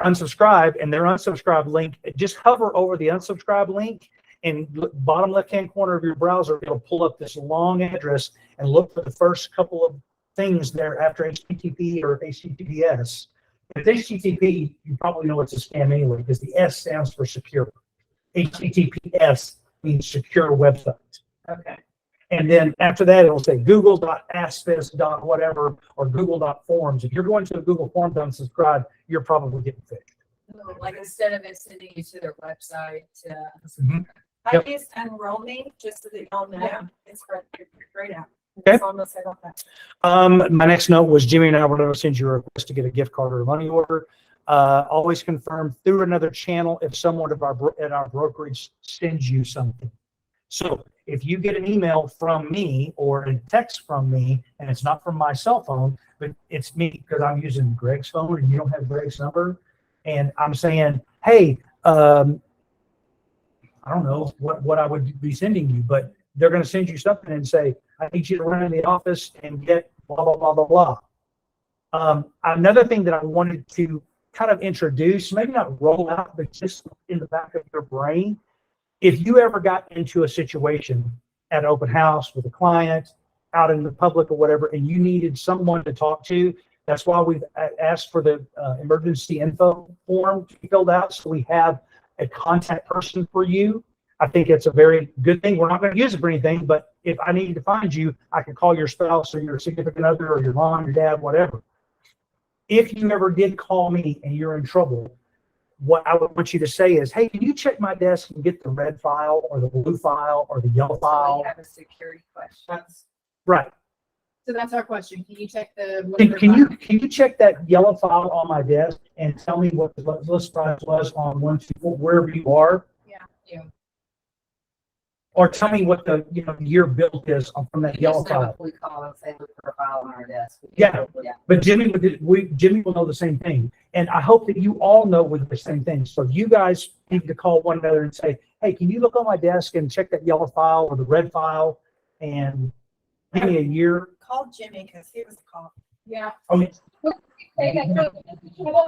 unsubscribe, and their unsubscribe link, just hover over the unsubscribe link, and bottom left-hand corner of your browser, it'll pull up this long address and look for the first couple of things there after HTTP or HTTPS. If it's HTTP, you probably know it's a scam anyway, because the S stands for secure. HTTPS means secure website. Okay. And then after that, it'll say google.aspis.whatever or google.forms. If you're going to a Google form to unsubscribe, you're probably getting fixed. Like instead of it sending you to their website, I Yep. used Enroll Me, just so that y'all know. Yeah. It's great app. Okay. That's all I'm gonna say about that. My next note was Jimmy and I were going to send you a request to get a gift card or a money order. Always confirm through another channel if someone at our brokerage sends you something. So if you get an email from me or a text from me, and it's not from my cell phone, but it's me because I'm using Greg's phone and you don't have Greg's number, and I'm saying, hey, I don't know what I would be sending you, but they're going to send you something and say, I need you to run in the office and get blah, blah, blah, blah, blah. Another thing that I wanted to kind of introduce, maybe not roll out, but just in the back of your brain, if you ever got into a situation at an open house with a client, out in the public or whatever, and you needed someone to talk to, that's why we've asked for the emergency info form to be filled out, so we have a contact person for you. I think it's a very good thing. We're not going to use it for anything, but if I needed to find you, I could call your spouse or your significant other or your mom, your dad, whatever. if you ever did call me and you're in trouble, what I would want you to say is, hey, can you check my desk and get the red file or the blue file or the yellow We file? have a security question. Right. So that's our question. Can you check the? Can you check that yellow file on my desk and tell me what the list price was on 124, wherever you are? Yeah. Or tell me what the, year built is from that We yellow just know file. if we call and say look for a file on our desk. Yeah. Yeah. But Jimmy will know the same thing. And I hope that you all know with the same thing. So you guys need to call one another and say, hey, can you look on my desk and check that yellow file or the red file and give me a year? Call Jimmy because he was called. Yeah. Okay, Well,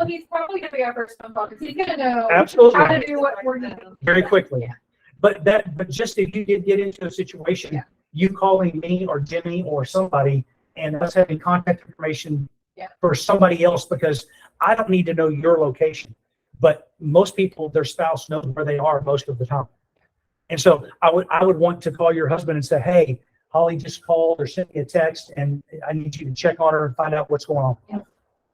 he's probably gonna be our first phone call because he's gonna know absolutely. how to do what we're doing. Very quickly. But just if you did get into a situation, Yeah. you calling me or Jimmy or somebody and us having contact information Yeah. for somebody else, because I don't need to know your location, but most people, their spouse knows where they are most of the time. And so I would want to call your husband and say, hey, Holly just called or sent me a text and I need you to check on her and find out what's going on. Yeah.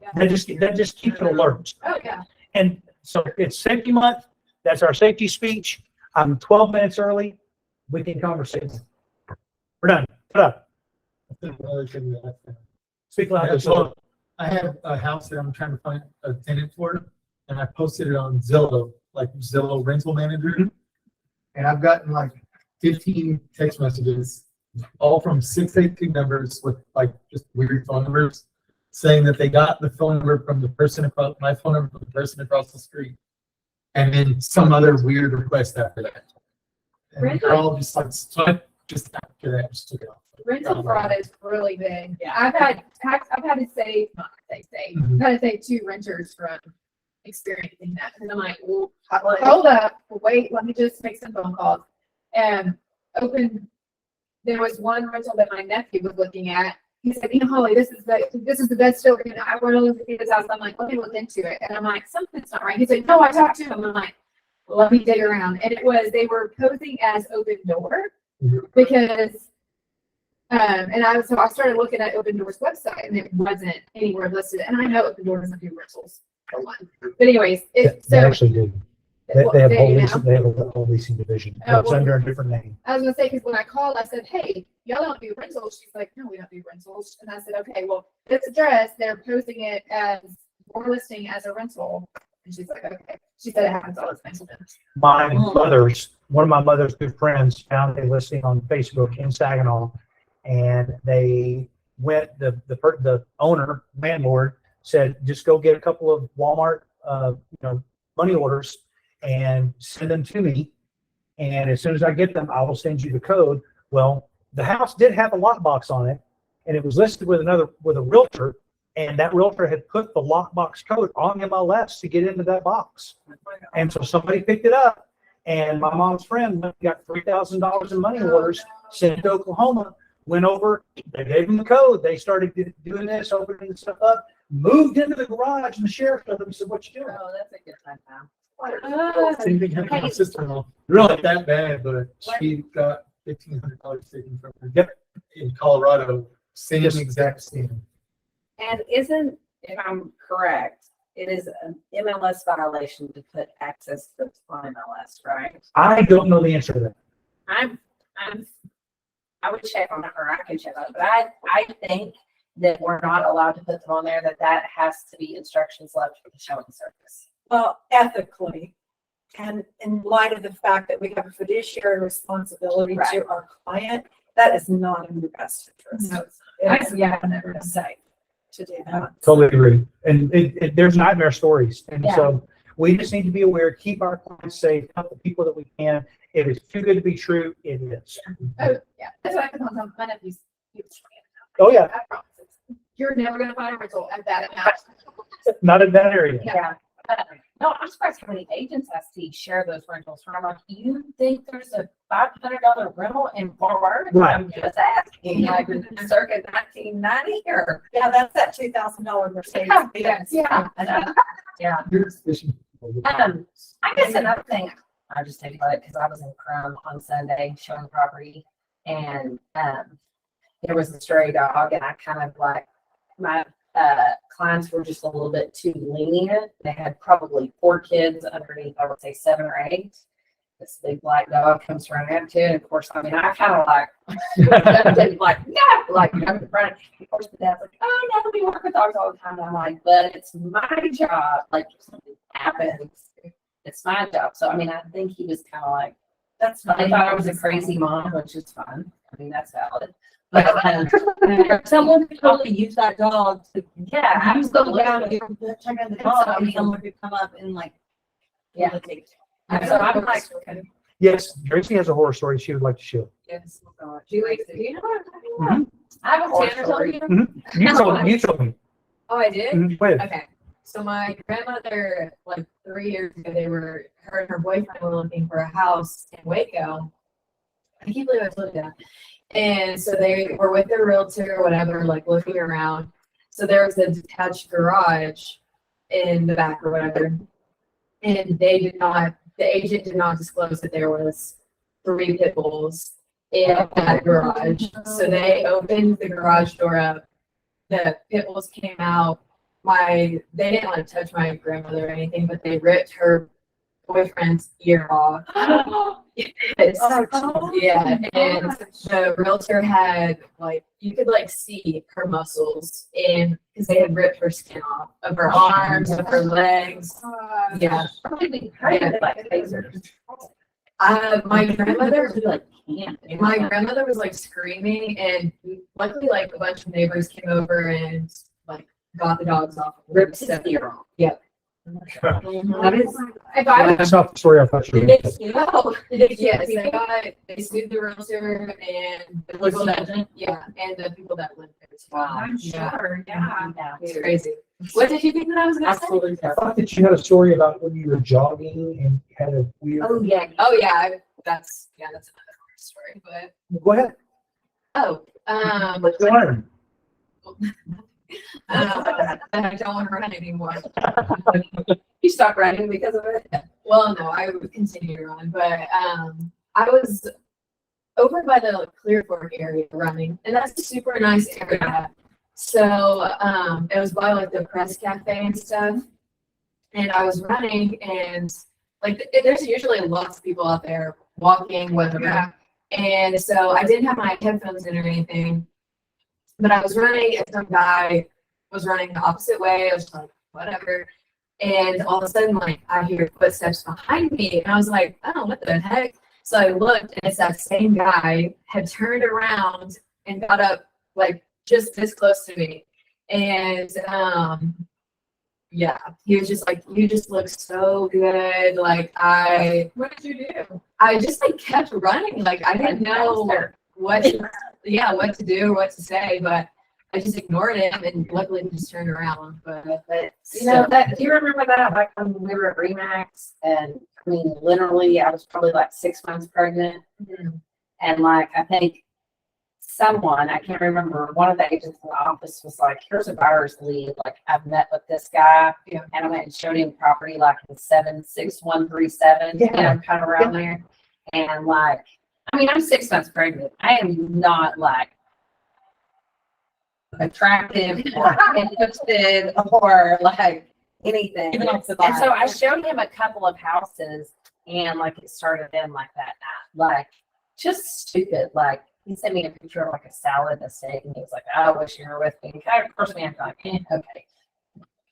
Yeah. That just keeps it alert. Oh, yeah. And so it's safety month. That's our safety speech. I'm 12 minutes early. We can conversate. We're done. Shut up. Speak loudly. So I have a house that I'm trying to find a tenant for, and I posted it on Zillow, like Zillow Rental Manager. And I've gotten like 15 text messages, all from 682 numbers with like just weird phone numbers, saying that they got the phone number from the person across, my phone number from the person across the street, and then some other weird request after that. And they're all just like, so I just after that just took it off. Rental fraud is really big. Yeah. I've had to save, not save, Mhm. I've had to save 2 renters from experiencing that. And I'm like, well, hold up, wait, let me just make some phone calls. And there was one rental that my nephew was looking at. He said, Holly, this is the best deal. I want to look at this house. I'm like, let me look into it. And I'm like, something's not right. He said, no, I talked to him. I'm like, let me dig around. And they were posing as Open Door because so I started looking at Open Door's website and it wasn't anywhere listed. And I know Open Door doesn't do rentals for one. But anyways, They actually do. They have a whole leasing division. Oh, It's under a different name. I was gonna say, because when I called, I said, hey, y'all don't do rentals. She's like, no, we don't do rentals. And I said, okay, well, this address, they're posting it as, we're listing as a rental. And she's like, okay. She said it happens all the time. One of my mother's good friends found a listing on Facebook in Saginaw, and they went, the owner, landlord, said, just go get a couple of Walmart, money orders and send them to me. And as soon as I get them, I will send you the code. Well, the house did have a lockbox on it, and it was listed with a realtor, and that realtor had put the lockbox code on MLS to get into that box. And so somebody picked it up, and my mom's friend got $3,000 in money orders, sent it to Oklahoma, went over, they gave them the code. They started doing this, opening stuff up, moved into the garage, and the sheriff told them, said, what you doing? Oh, that's a good time now. Same thing happened to my sister-in-law. Really not that bad, but she got $1,500 taken from her. Yep. In Colorado, same exact scene. And isn't, if I'm correct, it is an MLS violation to put access to on MLS, right? I don't know the answer to that. I would check on it, or I can check on it, but I think that we're not allowed to put them on there, that has to be instructions left for the showing service. Well, ethically, and in light of the fact that we have a fiduciary responsibility Right. to our client, that is not in your best interest. No. It's Yeah, I've never done safe to do that. Totally agree. And there's nightmare stories. And Yeah. so we just need to be aware, keep our clients safe, help the people that we can. If it's too good to be true, it is. Oh, yeah. That's what I can tell my nephew's. He was trying. Oh, yeah. I promise. You're never gonna find a rental at that amount. Not in that area. Yeah. No, I'm surprised how many agents I see share those rentals. I'm like, you think there's a $500 rental in Forward? Right. I'm just asking, like, circa 1990 or? Yeah, that's that $2,000 Mercedes. Yes. Yeah. Yeah. Here's fishing. I guess another thing, I just think about it because I was in Crum on Sunday showing property, and there was a stray dog, and I kind of like, clients were just a little bit too lenient. They had probably 4 kids underneath, I would say 7 or 8. This big black dog comes running up to it. And of course, I mean, I kind of like, no, like, jump in front. Of course, the dad's like, oh, no, we work with dogs all the time. And I'm like, but it's my job. Like, if something happens, it's my job. So, I mean, I think he was kind of like, that's fine. I thought I was a crazy mom, which is fun. I mean, that's valid. But someone could totally use that dog to, yeah, absolutely. Check out the dog, and someone could come up and like, Yeah. take. So I'm like, Yes, Tracy has a horror story she would like to share. Yes. Julie, do you know what I'm talking about? I have a Horror Tanner story. told you. You told me. Oh, I did? Go ahead. Okay. So my grandmother, like 3 years ago, her and her boyfriend were looking for a house in Waco. I can't believe I told you that. And so they were with their realtor or whatever, like looking around. So there was a detached garage in the back or whatever. And the agent did not disclose that there was 3 pit bulls in that garage. So they opened the garage door up. The pit bulls came out. They didn't want to touch my grandmother or anything, but they ripped her boyfriend's ear off. Yes. Yeah, and the realtor had you could see her muscles because they had ripped her skin off of her arms, of her legs. Yeah. My grandmother was screaming, and luckily a bunch of neighbors came over and got the dogs off. ripped his ear off. Yep. That is, That's not the story I thought you were going to say. No, yes, they sued the realtor and the people that, and the people that lived there as well. I'm sure, yeah. It's crazy. What did you think that I was gonna say? Absolutely. I thought that you had a story about when you were jogging and had a weird. Oh, yeah. Oh, yeah, that's another story, but, Go ahead. let's Go on. I don't want to run anymore. You stopped running because of it? Well, no, I would continue to run, but I was over by the Clear Fork area running, and that's a super nice area. So it was by the press cafe and stuff, and I was running, and there's usually lots of people out there walking, whatever. Yeah. And so I didn't have my headphones in or anything, but I was running, and some guy was running the opposite way. I was like, whatever. And all of a sudden, I hear footsteps behind me, and I was like, oh, what the heck? So I looked, and it's that same guy had turned around and got up, just this close to me. And, yeah, he was just you just look so good. What did you do? I just, kept running. I didn't know what to do or what to say, but I just ignored him, and luckily he just turned around. But do you remember that when we were at Remax, and I mean literally I was probably 6 months pregnant, and I think someone, I can't remember, one of the agents in the office was like, here's a buyer's lead, I've met with this guy, and I went and showed him property in 76137, kind of around there, and I mean I'm 6 months pregnant. I am not attractive or interested or anything. And so I showed him a couple of houses, and it started in that night. Just stupid. He sent me a picture of a salad and a steak, and he was like, I wish you were with me. Kind of, first man, okay.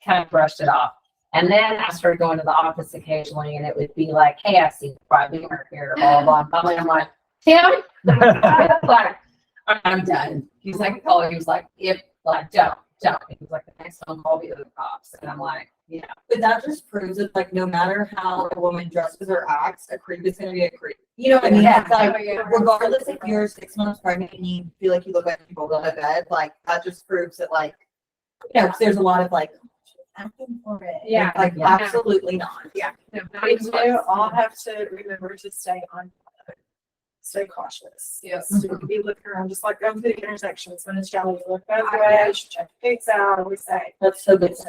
Kind of brushed it off. And then I started going to the office occasionally, and it would be hey, I see the beamer here, blah, blah, blah. Finally, I'm like, Tim? I'm done. He's calling. He was don't. He was the next phone call will be the cops. And I'm yeah. But that just proves it, no matter how a woman dresses or acts, a creep is gonna be a creep. You know what I mean? Yeah. It's regardless if you're 6 months pregnant and you feel like you look like people go to bed, that just proves that because there's a lot of acting for it. Yeah. Absolutely not. Yeah. We do all have to remember to stay cautious. Yes. So we look around, just going through the intersections. When it's yellow, you look both ways, check the gates out, and we say, That's so good. it's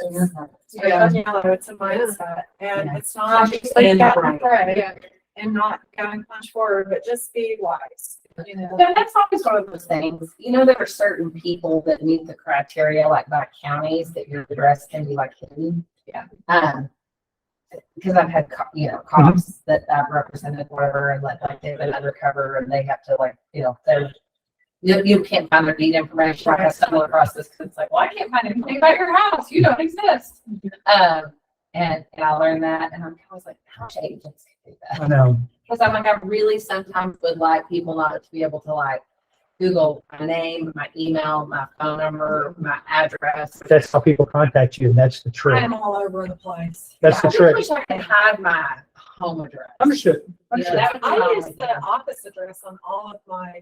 yellow, it's a mindset. And it's not just And get right. afraid and not going punch forward, but just be wise. You know, Yeah, that's always one of those things. You know, there are certain people that meet the criteria, like by counties, that your address can be like hidden. Yeah. Because I've had, cops that I've represented, whatever, and like they've been undercover and they have to like, you can't find their deed information. I stumble across this because it's like, well, I can't find anything about your house. You don't exist. And I learned that, and I was like, how much agents can do that? I know. Because I'm like, I really sometimes would like people not to be able to like Google my name, my email, my phone number, my address. That's how people contact you, and that's the trick. I'm all over the place. That's the I trick. wish I could hide my home address. Understood. You know, Understood. that would be I my use only the thing. office address on all of my,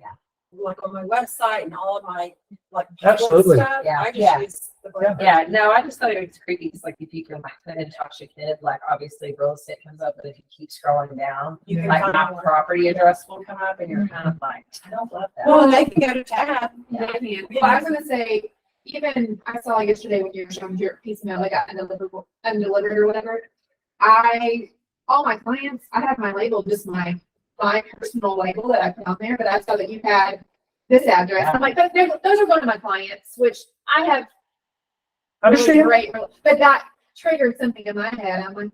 like on my website and all of my, like. Absolutely. stuff. Yeah. I just Yeah. use the. Yeah, no, I just thought it was creepy. It's like if you can like put in Tasha Kid, like obviously real estate comes up, but if you keep scrolling down, You can like find my one. property address will come up and you're kind of like, I don't love that. Well, and they can go to tab. Well, I was gonna say, even I saw yesterday when you were showing your piece of mail, they got undelivered or whatever. All my clients, I have my label, just my personal label that I put on there, but I saw that you had this address. I'm like, those are one of my clients, which I have really Understand? great, but that triggered something in my head. I'm like,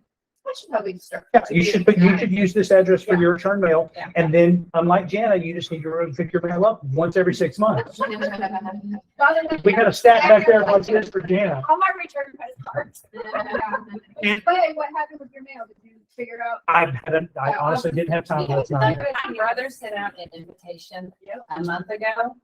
I should probably start. Yeah, you should use this address for Yeah. your return mail. Yeah. And then, unlike Jana, you just need to pick your mail up once every 6 months. We got a stat back there like this for Jana. All my return postcards. But what happened with your mail? Did you figure out? I honestly didn't have time last night. My brother sent out an invitation a month ago,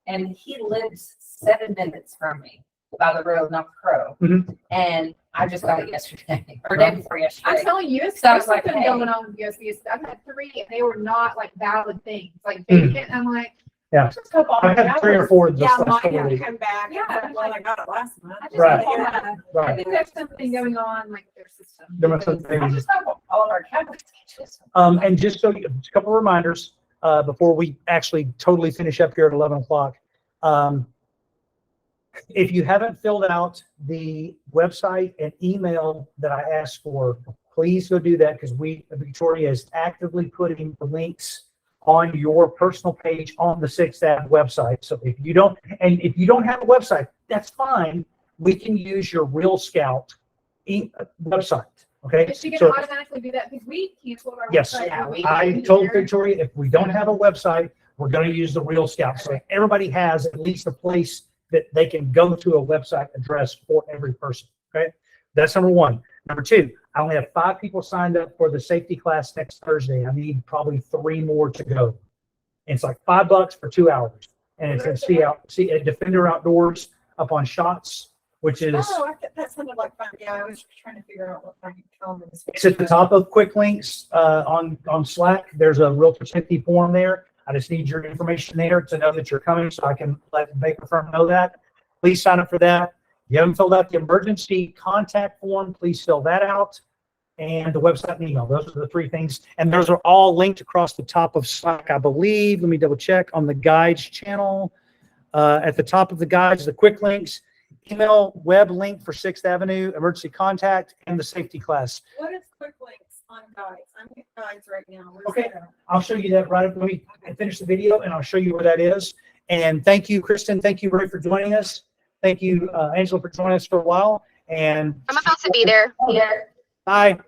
and he lives 7 minutes from me by the road, not the crow. Mhm. And I just got it yesterday, or day before I'm yesterday. telling you, it's So I there's was like, something hey. going on with USPS. I've had 3 and they were not like valid things, like vacant. I'm like, Yeah. just hope all I've my had 3 or hours- 4 this Yeah, last mine couple had to weeks. come back. Yeah. Well, I got it last month. I just Right. hope Yeah. I Right. think there's something going on like their system. There must have I been. just hope all of our cabinets. And just so a couple of reminders before we actually totally finish up here at 11 o'clock. If you haven't filled out the website and email that I asked for, please go do that because Victoria is actively putting the links on your personal page on the 6th Ave website. So if you don't have a website, that's fine. We can use your Real Scout website. Okay. Is she So- gonna automatically do that? Because we canceled our Yes. website. Yeah, we- I told Victoria, if we don't have a website, we're going to use the Real Scout. So everybody has at least a place that they can go to a website address for every person. Okay. That's number 1. Number 2, I only have 5 people signed up for the safety class next Thursday. I need probably 3 more to go. And it's like $5 for 2 hours. And it's see at Defender Outdoors up on Shots, which is, Oh, that sounded like fun. Yeah, I was trying to figure out what I could tell them. it's at the top of Quick Links on Slack. There's a Realtor 50 form there. I just need your information there to know that you're coming so I can let the Baker firm know that. Please sign up for that. You haven't filled out the emergency contact form, please fill that out. And the website and email. Those are the 3 things. And those are all linked across the top of Slack, I believe. Let me double check on the guides channel. At the top of the guides, the quick links, email, web link for 6th Avenue, emergency contact, and the safety class. What is quick links on guides? I'm getting guides right now. Where's Okay. that? I'll show you that right. Let me finish the video and I'll show you where that is. And thank you, Kristen. Thank you, Ray, for joining us. Thank you, Angela, for joining us for a while. And I'm about to be there. bye.